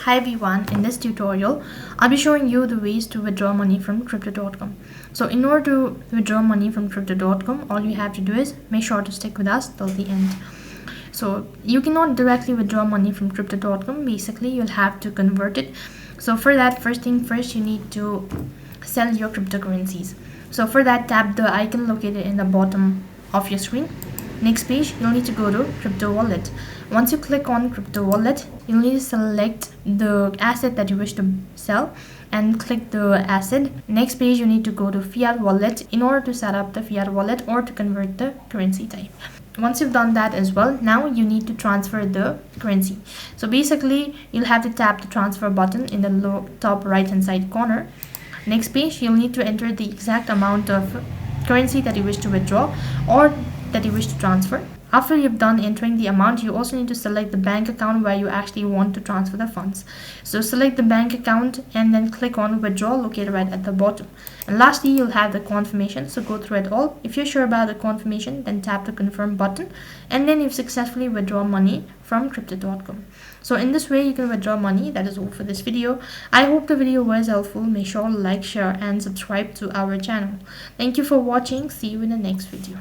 Hi everyone, in this tutorial I'll be showing you the ways to withdraw money from crypto.com. So in order to withdraw money from crypto.com, all you have to do is make sure to stick with us till the end. So you cannot directly withdraw money from crypto.com. Basically you'll have to convert it. So for that, first thing first, you need to sell your cryptocurrencies. So for that, tap the icon located in the bottom of your screen. Next page, you'll need to go to crypto wallet. Once you click on crypto wallet, you'll need to select the asset that you wish to sell and click the asset. Next page, you need to go to fiat wallet in order to set up the fiat wallet or to convert the currency type. Once you've done that as well, now you need to transfer the currency. So basically, you'll have to tap the transfer button in the top right hand side corner. Next page, you'll need to enter the exact amount of currency that you wish to withdraw or that you wish to transfer. After you've done entering the amount, you also need to select the bank account where you actually want to transfer the funds. So select the bank account and then click on withdraw located right at the bottom. And lastly, you'll have the confirmation, so go through it all. If you're sure about the confirmation, then tap the confirm button and then you've successfully withdrawn money from crypto.com. So in this way you can withdraw money. That is all for this video. I hope the video was helpful. Make sure to like, share and subscribe to our channel. Thank you for watching. See you in the next video.